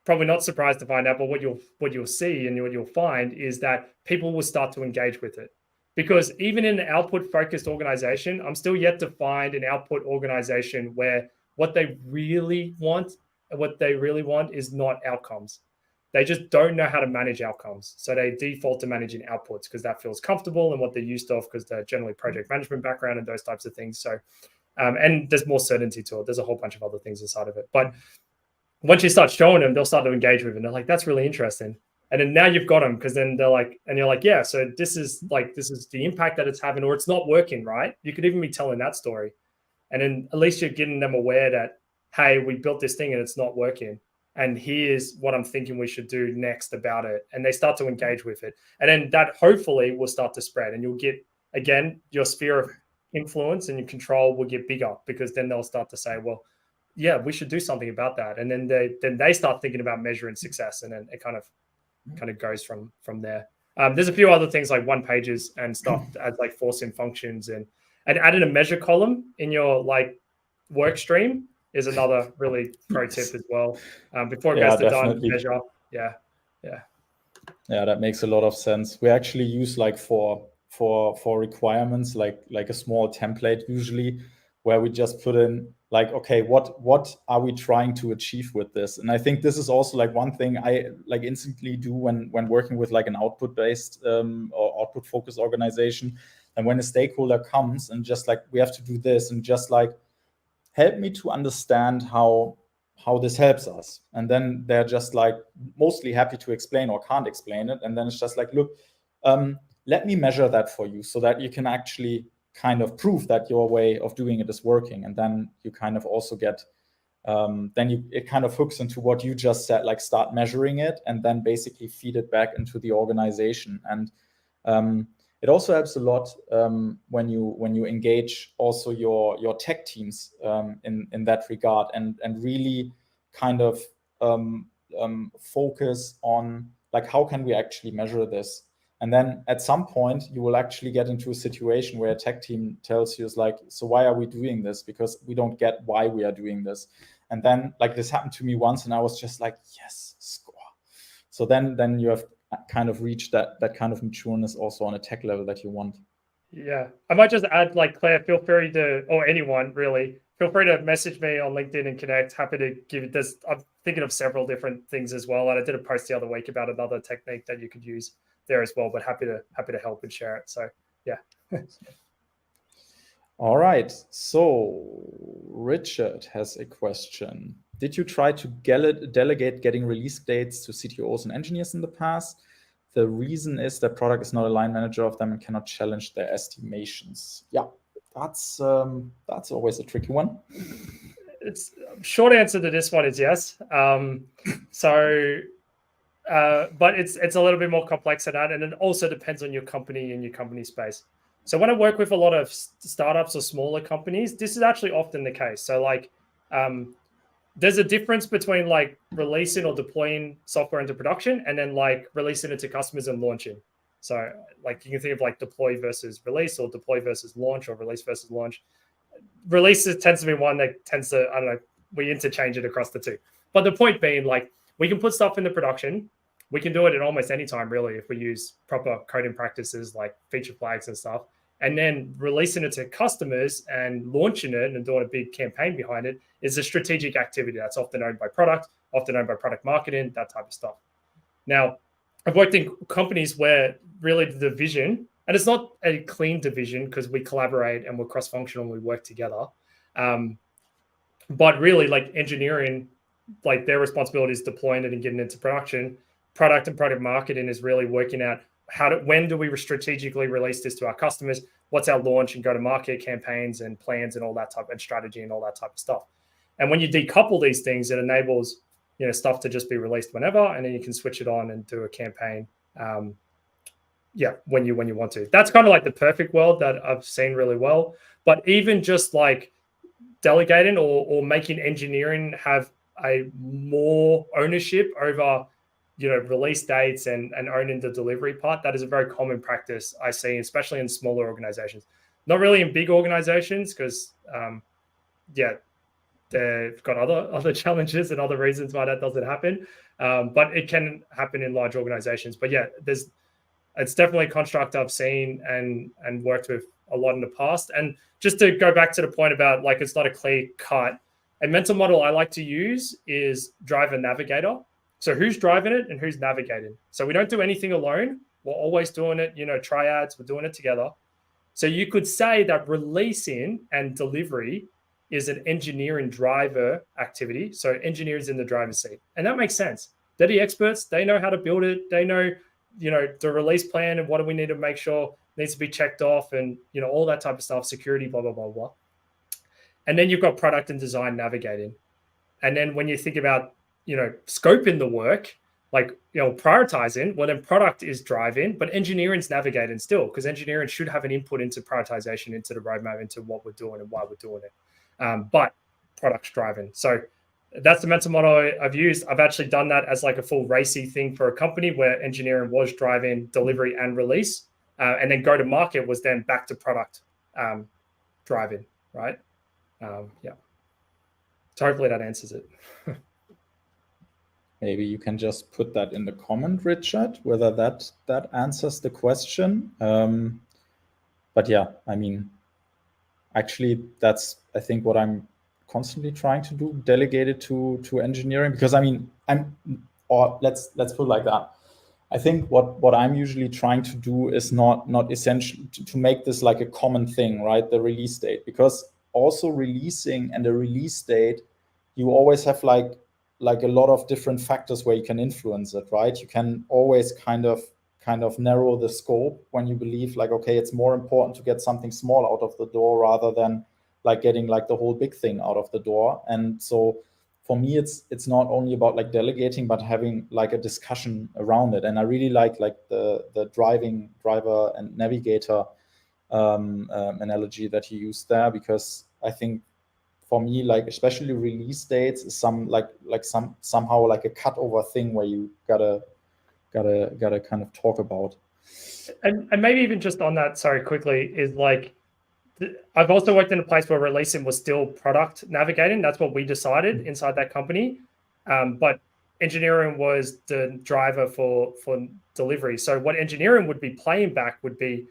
Speaker 2: probably not surprised to find out, but what you'll see and what you'll find is that people will start to engage with it. Because even in an output-focused organization, I'm still yet to find an output organization where what they really want is not outcomes. They just don't know how to manage outcomes. So they default to managing outputs because that feels comfortable and what they're used to, because they're generally project management background and those types of things. So, and there's more certainty to it. There's a whole bunch of other things inside of it. But once you start showing them, they'll start to engage with it. And they're like, that's really interesting. And then now you've got them, because then they're like, and you're like, yeah, so this is the impact that it's having, or it's not working, right? You could even be telling that story. And then at least you're getting them aware that, hey, we built this thing and it's not working. And here's what I'm thinking we should do next about it. And they start to engage with it. And then that hopefully will start to spread. And you'll get, again, your sphere of influence and your control will get bigger, because then they'll start to say, well, yeah, we should do something about that. And then they start thinking about measuring success. And then it kind of goes from there. There's a few other things like one pages and stuff as like force in functions and adding a measure column in your like work stream is another really pro tip as well. Before it goes to done measure. Yeah.
Speaker 1: Yeah, that makes a lot of sense. We actually use like for requirements like a small template usually, where we just put in like, okay, what are we trying to achieve with this? And I think this is also like one thing I like instantly do when working with like an output based or output focused organization. And when a stakeholder comes and just like, we have to do this, and just like, help me to understand how this helps us. And then they're just like mostly happy to explain or can't explain it. And then it's just like, look, let me measure that for you so that you can actually kind of prove that your way of doing it is working. And then you kind of also get, it kind of hooks into what you just said, like start measuring it and then basically feed it back into the organization. And it also helps a lot when you engage also your tech teams in that regard, and really kind of focus on like, how can we actually measure this? And then at some point you will actually get into a situation where a tech team tells you, is like, so why are we doing this? Because we don't get why we are doing this. And then like this happened to me once and I was just like, yes, score. So then you have kind of reach that kind of matureness also on a tech level that you want.
Speaker 2: Yeah, I might just add, like, Claire, feel free to, or anyone really, feel free to message me on LinkedIn and connect. Happy to give it this. I'm thinking of several different things as well, and I did a post the other week about another technique that you could use there as well. But happy to help and share it. So yeah.
Speaker 1: All right. So Richard has a question. Did you try to delegate getting release dates to CTOs and engineers in the past? The reason is that product is not a line manager of them and cannot challenge their estimations. Yeah, that's always a tricky one.
Speaker 2: It's short answer to this one is yes. But it's a little bit more complex than that, and it also depends on your company and your company space. So when I work with a lot of startups or smaller companies, this is actually often the case. So like, there's a difference between like releasing or deploying software into production and then like releasing it to customers and launching. So like you can think of like deploy versus release, or deploy versus launch, or release versus launch. Releases tends to be one that tends to, I don't know, we interchange it across the two. But the point being, like, we can put stuff into production. We can do it at almost any time, really, if we use proper coding practices like feature flags and stuff. And then releasing it to customers and launching it and doing a big campaign behind it is a strategic activity that's often owned by product, often owned by product marketing, that type of stuff. Now, I've worked in companies where really the division, and it's not a clean division because we collaborate and we're cross-functional and we work together. But really, like engineering, like their responsibility is deploying it and getting it into production. Product and product marketing is really working out when do we strategically release this to our customers? What's our launch and go-to-market campaigns and plans and all that type, and strategy and all that type of stuff. And when you decouple these things, it enables stuff to just be released whenever, and then you can switch it on and do a campaign. When you want to. That's kind of like the perfect world that I've seen really well. But even just like delegating or making engineering have a more ownership over release dates and owning the delivery part, that is a very common practice I see, especially in smaller organizations. Not really in big organizations because they've got other challenges and other reasons why that doesn't happen. But it can happen in large organizations. But yeah, it's definitely a construct I've seen and worked with a lot in the past. And just to go back to the point about like, it's not a clear cut, a mental model I like to use is driver navigator. So who's driving it and who's navigating? So we don't do anything alone. We're always doing it, triads, we're doing it together. So you could say that releasing and delivery is an engineering driver activity. So engineers in the driver's seat. And that makes sense. They're the experts. They know how to build it. They know, the release plan and what do we need to make sure needs to be checked off and, all that type of stuff, security, blah, blah, blah, blah. And then you've got product and design navigating. And then when you think about, scoping the work, like, prioritizing, well, then product is driving, but engineering's navigating still, because engineering should have an input into prioritization, into the roadmap, into what we're doing and why we're doing it. But product's driving. So that's the mental model I've used. I've actually done that as like a full racy thing for a company where engineering was driving delivery and release, and then go to market was then back to product driving, right? Yeah. So hopefully that answers it.
Speaker 1: Maybe you can just put that in the comment, Richard, whether that answers the question. But yeah, I mean, actually, that's, I think, what I'm constantly trying to do, delegate it to engineering, because I mean, let's put it like that. I think what I'm usually trying to do is not essential to make this like a common thing, right? The release date, because also releasing and the release date, you always have like a lot of different factors where you can influence it, right? You can always kind of narrow the scope when you believe like, okay, it's more important to get something small out of the door rather than like getting like the whole big thing out of the door. And so for me, it's not only about like delegating, but having like a discussion around it. And I really like the driver and navigator analogy that you used there, because I think for me, like especially release dates is somehow like a cutover thing where you gotta kind of talk about.
Speaker 2: And maybe even just on that, sorry, quickly, is like, I've also worked in a place where releasing was still product navigating. That's what we decided inside that company. But engineering was the driver for delivery. So what engineering would be playing back would be,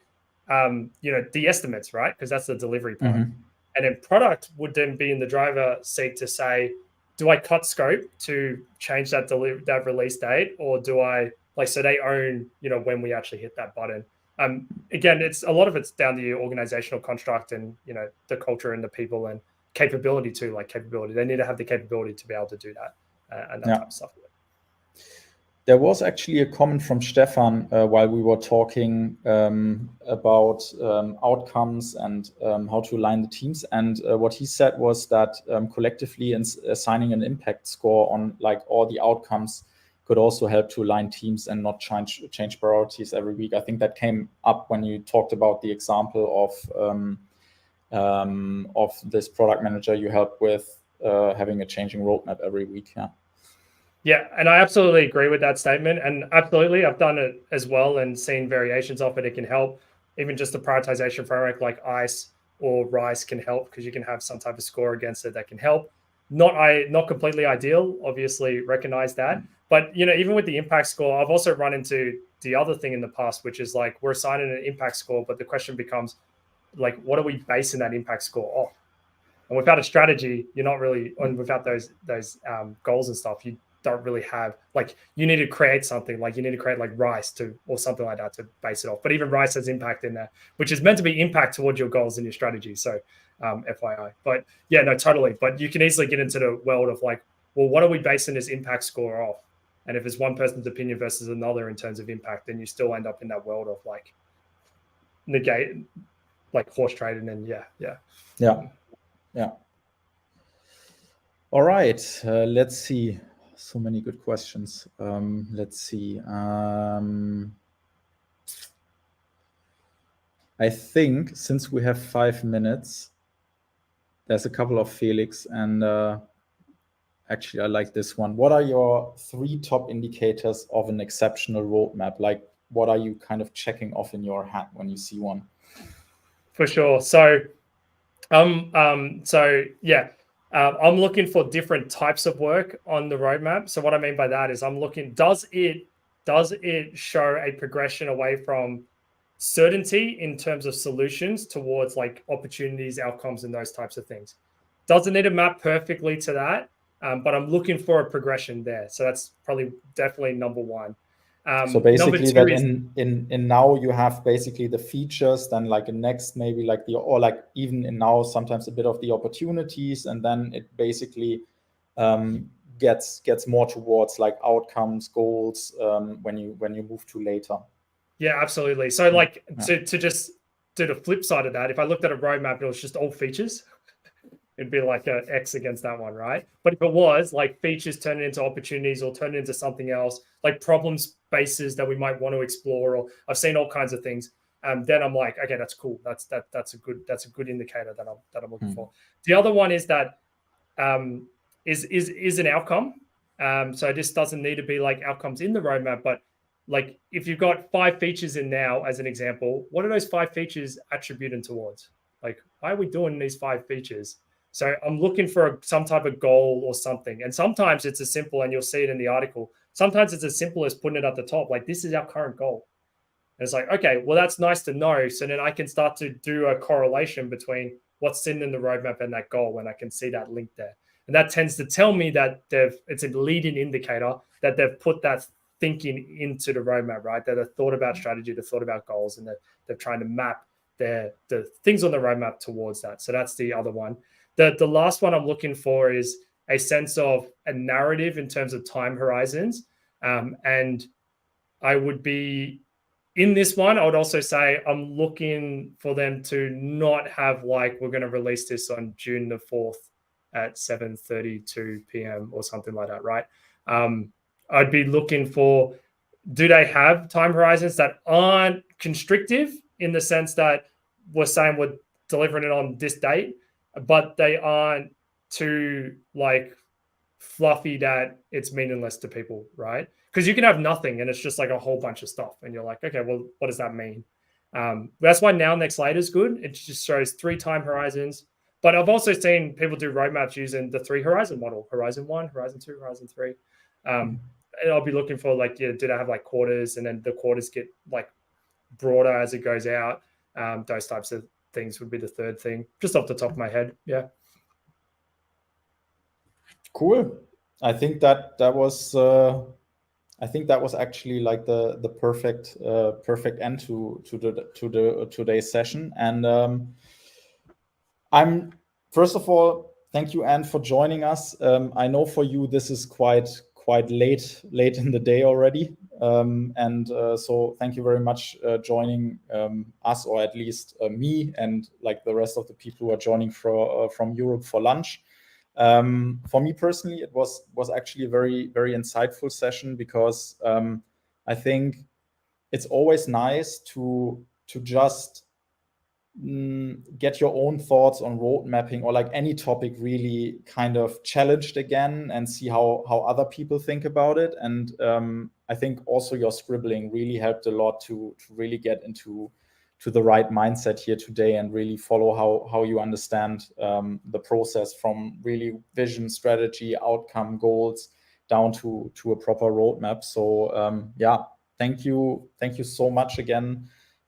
Speaker 2: the estimates, right? Because that's the delivery part.
Speaker 1: Mm-hmm.
Speaker 2: And then product would then be in the driver seat to say, do I cut scope to change that release date, or do I so they own when we actually hit that button. Again, it's a lot of it's down to your organizational construct and the culture and the people and capability too. Like capability, they need to have the capability to be able to do that and that type of stuff.
Speaker 1: There was actually a comment from Stefan while we were talking about outcomes and how to align the teams. And what he said was that collectively assigning an impact score on like all the outcomes could also help to align teams and not change priorities every week. I think that came up when you talked about the example of this product manager you help with having a changing roadmap every week. Yeah.
Speaker 2: Yeah, and I absolutely agree with that statement. And absolutely, I've done it as well and seen variations of it. It can help. Even just a prioritization framework like ICE or RICE can help, because you can have some type of score against it that can help. Not completely ideal, obviously recognize that. But even with the impact score, I've also run into the other thing in the past, which is like we're assigning an impact score, but the question becomes like, what are we basing that impact score off? And without a strategy, you're not really, and without those goals and stuff, you don't really have, like, you need to create something, like you need to create like RICE or something like that to base it off. But even RICE has impact in there, which is meant to be impact towards your goals and your strategy. So FYI, but yeah, no, totally. But you can easily get into the world of like, well, what are we basing this impact score off? And if it's one person's opinion versus another in terms of impact, then you still end up in that world of like negate, like horse trading. And yeah.
Speaker 1: All right, let's see. So many good questions. Let's see. I think since we have 5 minutes, there's a couple of Felix, and actually I like this one. What are your 3 top indicators of an exceptional roadmap? Like, what are you kind of checking off in your hat when you see one?
Speaker 2: For sure. So, I'm looking for different types of work on the roadmap. So what I mean by that is I'm looking, does it show a progression away from certainty in terms of solutions towards like opportunities, outcomes, and those types of things? Doesn't need to map perfectly to that, but I'm looking for a progression there. So that's probably definitely number one.
Speaker 1: So basically that in now you have basically the features, then like in next maybe like or like even in now sometimes a bit of the opportunities, and then it basically gets more towards like outcomes, goals when you move to later.
Speaker 2: Yeah, absolutely. So like to just do the flip side of that, if I looked at a roadmap, it was just all features. It'd be like an X against that one, right? But if it was like features turning into opportunities or turning into something else, like problem spaces that we might want to explore, or I've seen all kinds of things, then I'm like, okay, that's cool. That's a good indicator that I'm looking for. The other one is that is an outcome. So this doesn't need to be like outcomes in the roadmap, but like if you've got 5 features in now, as an example, what are those 5 features attributing towards? Like, why are we doing these 5 features? So I'm looking for some type of goal or something. And sometimes it's as simple, and you'll see it in the article. Sometimes it's as simple as putting it at the top, like this is our current goal. And it's like, okay, well, that's nice to know. So then I can start to do a correlation between what's sitting in the roadmap and that goal, and I can see that link there. And that tends to tell me that it's a leading indicator that they've put that thinking into the roadmap, right? That they've thought about strategy, they've thought about goals, and they're trying to map the things on the roadmap towards that. So that's the other one. The last one I'm looking for is a sense of a narrative in terms of time horizons. And I would be in this one, I would also say I'm looking for them to not have like, we're going to release this on June the 4th at 7:32 p.m. or something like that, right? I'd be looking for, do they have time horizons that aren't constrictive in the sense that we're saying we're delivering it on this date, but they aren't too like fluffy that it's meaningless to people, right? Because you can have nothing and it's just like a whole bunch of stuff, and you're like, okay, well, what does that mean? That's why Now Next Later is good. It just shows 3 time horizons. But I've also seen people do roadmaps using the 3 horizon model: Horizon 1, Horizon 2, Horizon 3. And I'll be looking for like, do they have like quarters, and then the quarters get like broader as it goes out? Those types of things would be the third thing, just off the top of my head. Yeah.
Speaker 1: Cool. I think that was actually like the perfect end to today's session. And I'm, first of all, thank you, Anne, for joining us. I know for you this is quite late in the day already, and so thank you very much joining us, or at least me and like the rest of the people who are joining from Europe for lunch. For me personally, it was actually a very insightful session, because I think it's always nice to just get your own thoughts on road mapping, or like any topic, really kind of challenged again, and see how other people think about it. And I think also your scribbling really helped a lot to really get into the right mindset here today, and really follow how you understand the process from really vision, strategy, outcome, goals, down to a proper roadmap. So yeah, thank you so much again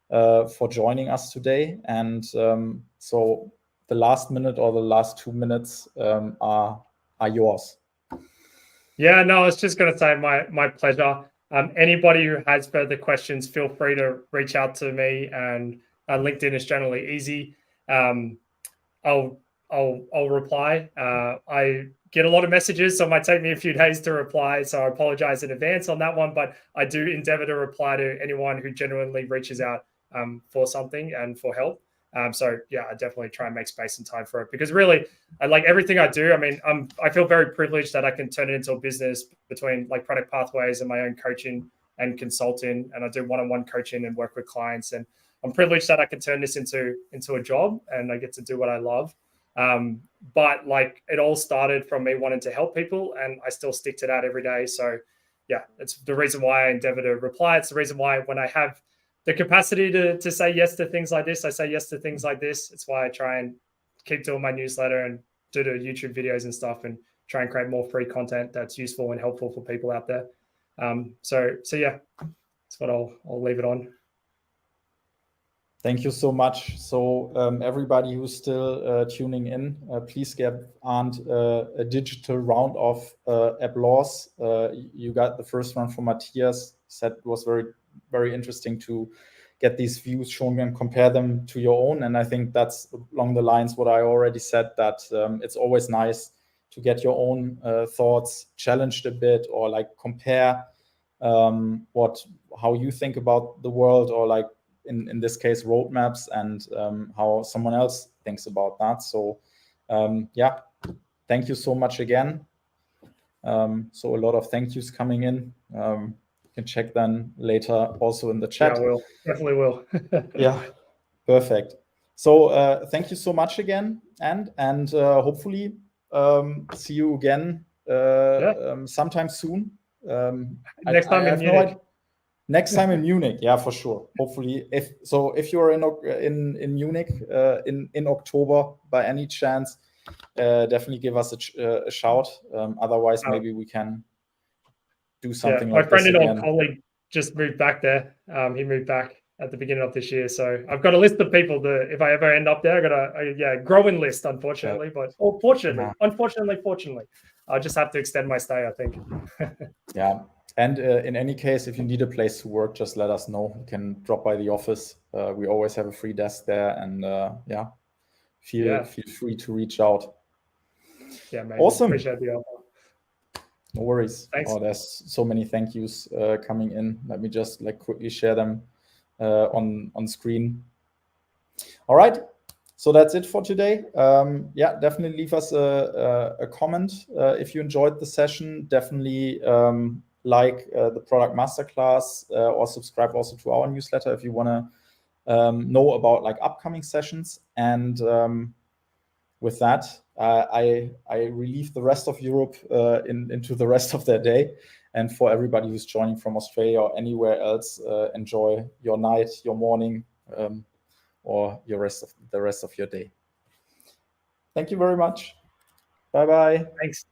Speaker 1: for joining us today. And so the last minute, or the last 2 minutes, are yours.
Speaker 2: Yeah, no, I was just going to say my pleasure. Anybody who has further questions, feel free to reach out to me, and LinkedIn is generally easy. I'll reply. I get a lot of messages, so it might take me a few days to reply. So I apologize in advance on that one, but I do endeavor to reply to anyone who genuinely reaches out for something and for help. So yeah, I definitely try and make space and time for it, because really, I like everything I do. I mean, I feel very privileged that I can turn it into a business between like Product Pathways and my own coaching and consulting, and I do one-on-one coaching and work with clients. And I'm privileged that I can turn this into a job, and I get to do what I love. But like, it all started from me wanting to help people, and I still stick to that every day. So yeah, it's the reason why I endeavor to reply. It's the reason why when I have the capacity to say yes to things like this, I say yes to things like this. It's why I try and keep doing my newsletter and do the YouTube videos and stuff, and try and create more free content that's useful and helpful for people out there. So yeah, that's what I'll leave it on.
Speaker 1: Thank you so much. So everybody who's still tuning in, please give Arndt a digital round of applause. You got the first one from Matthias. Said it was very interesting to get these views shown and compare them to your own. And I think that's along the lines what I already said, that it's always nice to get your own thoughts challenged a bit, or like compare how you think about the world, or like in this case roadmaps, and how someone else thinks about that. So yeah, thank you so much again. So a lot of thank yous coming in. You can check them later also in the chat.
Speaker 2: Yeah, I will. Definitely will.
Speaker 1: Yeah, perfect. So thank you so much again, and hopefully See you again sometime soon.
Speaker 2: Next time in Munich.
Speaker 1: Next time in Munich, yeah, for sure. Hopefully, if you're in Munich in October by any chance, definitely give us a shout. Otherwise, maybe we can do something like this again.
Speaker 2: My friend and old colleague just moved back there. He moved back at the beginning of this year, so I've got a list of people that if I ever end up there, I got a growing list, unfortunately, but fortunately, I'll just have to extend my stay, I think.
Speaker 1: Yeah. And in any case, if you need a place to work, just let us know. You can drop by the office. We always have a free desk there, and feel free to reach out.
Speaker 2: Yeah, man.
Speaker 1: Awesome.
Speaker 2: Appreciate the offer.
Speaker 1: No worries.
Speaker 2: Thanks.
Speaker 1: Oh, there's so many thank yous coming in. Let me just quickly share them on screen. All right. So that's it for today. Definitely leave us a comment if you enjoyed the session. Definitely like the product masterclass or subscribe also to our newsletter if you want to know about upcoming sessions. And with that, I relieve the rest of Europe into the rest of their day. And for everybody who's joining from Australia or anywhere else, enjoy your night, your morning, or the rest of your day. Thank you very much. Bye-bye.
Speaker 2: Thanks.